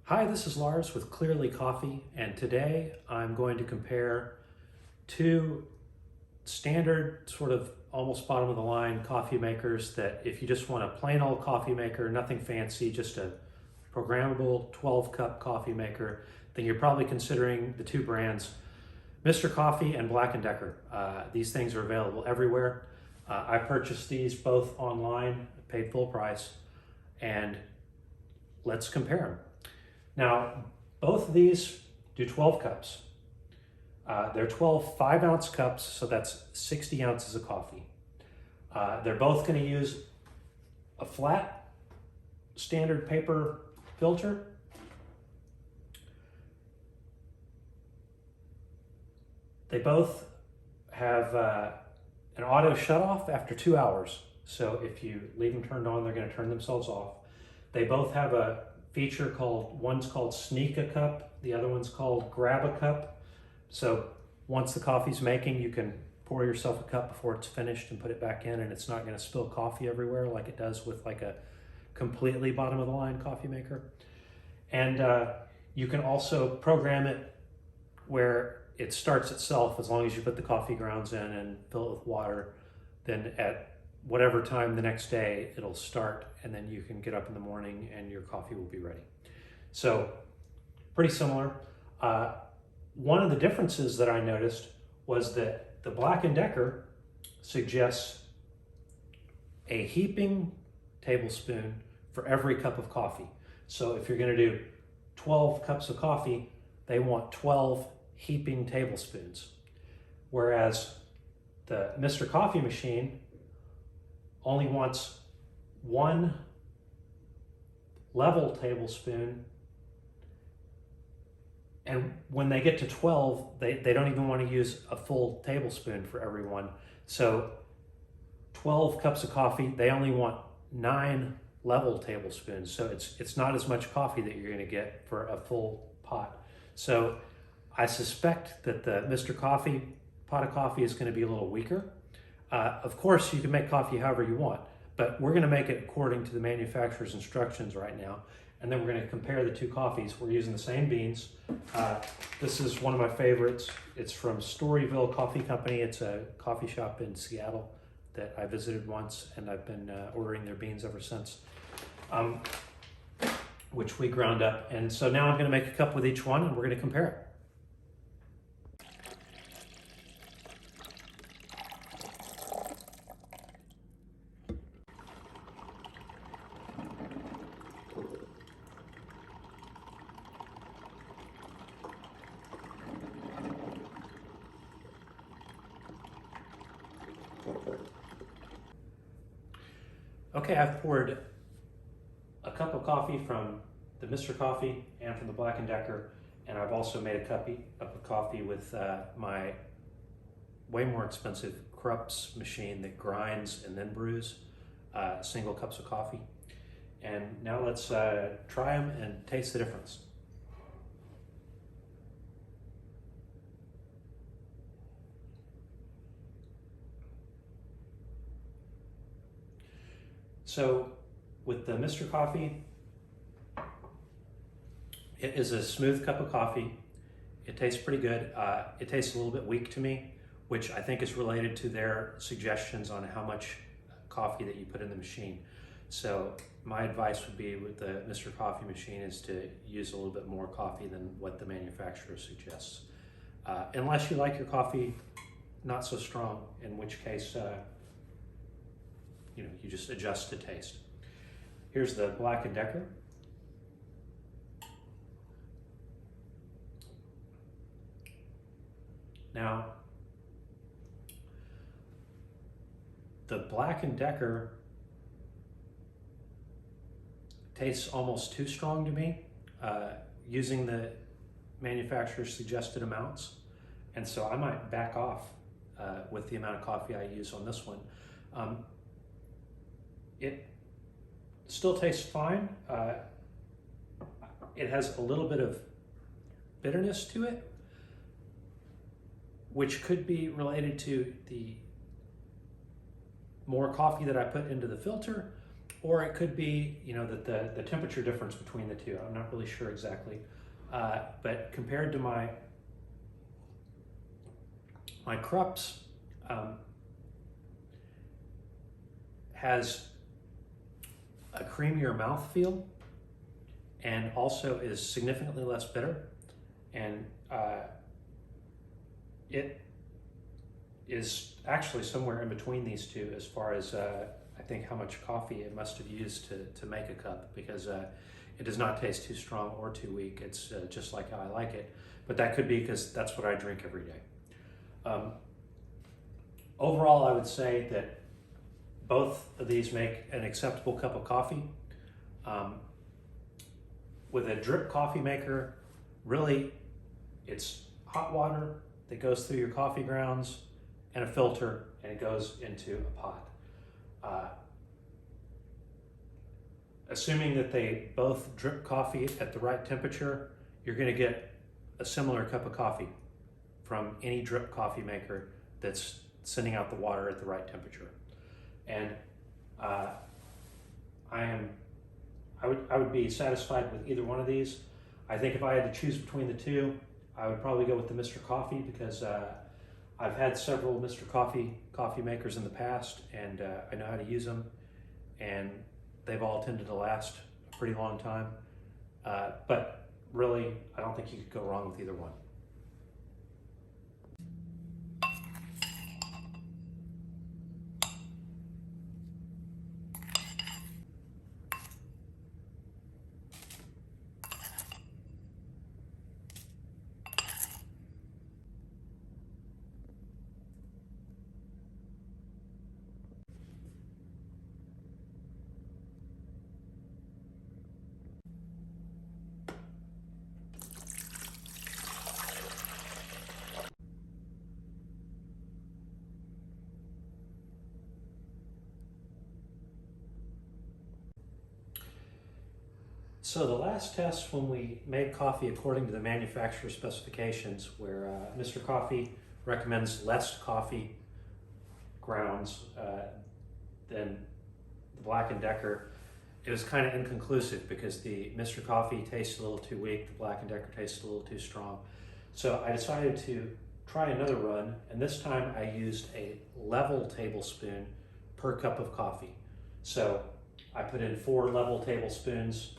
Hi, this is Lars with Clearly Coffee, and today I'm going to compare two standard, sort of almost bottom of the line coffee makers that if you just want a plain old coffee maker, nothing fancy, just a programmable 12-cup coffee maker, then you're probably considering the two brands, Mr. Coffee and Black & Decker. These things are available everywhere. I purchased these both online, paid full price, and let's compare them. Now, both of these do 12 cups. They're 12 5-ounce cups, so that's 60 ounces of coffee. They're both going to use a flat standard paper filter. They both have an auto shut-off after 2 hours. So if you leave them turned on, they're going to turn themselves off. They both have a feature called, one's called Sneak a Cup, the other one's called Grab a Cup. So once the coffee's making, you can pour yourself a cup before it's finished and put it back in, and it's not going to spill coffee everywhere like it does with like a completely bottom of the line coffee maker. And you can also program it where it starts itself as long as you put the coffee grounds in and fill it with water. Then at whatever time the next day it'll start, and then you can get up in the morning and your coffee will be ready. So pretty similar. One of the differences that I noticed was that the Black & Decker suggests a heaping tablespoon for every cup of coffee. So if you're going to do 12 cups of coffee, they want 12 heaping tablespoons. Whereas the Mr. Coffee machine only wants one level tablespoon, and when they get to 12, they don't even want to use a full tablespoon for every one. So 12 cups of coffee, they only want 9 level tablespoons. So it's not as much coffee that you're going to get for a full pot. So I suspect that the Mr. Coffee pot of coffee is going to be a little weaker. Of course, you can make coffee however you want, but we're going to make it according to the manufacturer's instructions right now, and then we're going to compare the two coffees. We're using the same beans. This is one of my favorites. It's from Storyville Coffee Company. It's a coffee shop in Seattle that I visited once, and I've been ordering their beans ever since, which we ground up. And so now I'm going to make a cup with each one, and we're going to compare it. Okay, I've poured a cup of coffee from the Mr. Coffee and from the Black & Decker, and I've also made a cup of coffee with my way more expensive Krups machine that grinds and then brews single cups of coffee. And now let's try them and taste the difference. So with the Mr. Coffee, it is a smooth cup of coffee. It tastes pretty good. It tastes a little bit weak to me, which I think is related to their suggestions on how much coffee that you put in the machine. So my advice would be with the Mr. Coffee machine is to use a little bit more coffee than what the manufacturer suggests. Unless you like your coffee not so strong, in which case you just adjust to taste. Here's the Black & Decker. Now, the Black & Decker tastes almost too strong to me, using the manufacturer's suggested amounts. And so I might back off with the amount of coffee I use on this one. It still tastes fine. It has a little bit of bitterness to it, which could be related to the more coffee that I put into the filter, or it could be, you know, that the temperature difference between the two. I'm not really sure exactly. But compared to my Krups, has a creamier mouthfeel and also is significantly less bitter. And it is actually somewhere in between these two as far as I think how much coffee it must have used to make a cup, because it does not taste too strong or too weak. It's just like how I like it. But that could be because that's what I drink every day. Overall, I would say that both of these make an acceptable cup of coffee. With a drip coffee maker, really it's hot water that goes through your coffee grounds and a filter, and it goes into a pot. Assuming that they both drip coffee at the right temperature, you're going to get a similar cup of coffee from any drip coffee maker that's sending out the water at the right temperature. And I would be satisfied with either one of these. I think if I had to choose between the two, I would probably go with the Mr. Coffee, because I've had several Mr. Coffee makers in the past, and I know how to use them, and they've all tended to last a pretty long time. But really, I don't think you could go wrong with either one. So the last test, when we made coffee according to the manufacturer specifications, where Mr. Coffee recommends less coffee grounds than the Black & Decker, it was kind of inconclusive, because the Mr. Coffee tastes a little too weak, the Black & Decker tastes a little too strong. So I decided to try another run, and this time I used a level tablespoon per cup of coffee. So I put in 4 level tablespoons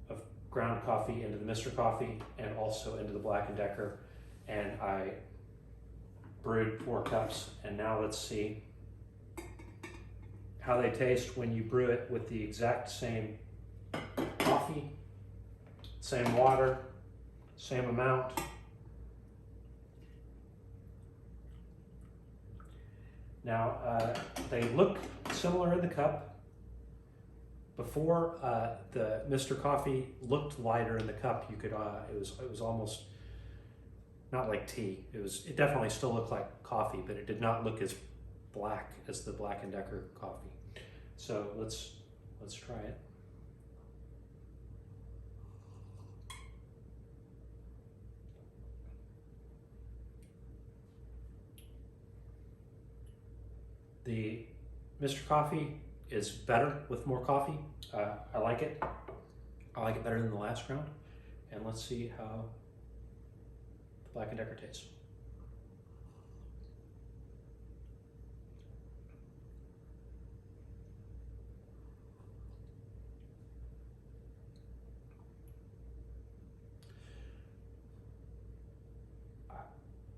of ground coffee into the Mr. Coffee and also into the Black & Decker, and I brewed 4 cups. And now let's see how they taste when you brew it with the exact same coffee, same water, same amount. Now, they look similar in the cup. Before, the Mr. Coffee looked lighter in the cup. You could, it was almost not like tea. It definitely still looked like coffee, but it did not look as black as the Black & Decker coffee. So let's try it. The Mr. Coffee is better with more coffee. I like it. I like it better than the last round. And let's see how the Black & Decker tastes.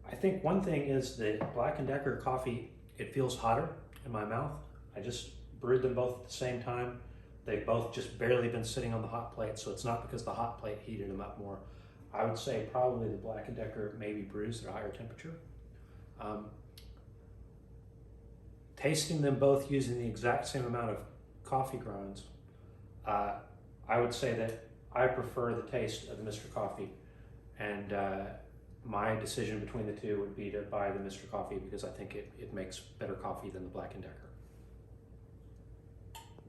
I think one thing is the Black & Decker coffee, it feels hotter in my mouth. I just brewed them both at the same time. They've both just barely been sitting on the hot plate, so it's not because the hot plate heated them up more. I would say probably the Black & Decker maybe brews at a higher temperature. Tasting them both using the exact same amount of coffee grounds, I would say that I prefer the taste of the Mr. Coffee, and my decision between the two would be to buy the Mr. Coffee, because I think it makes better coffee than the Black & Decker.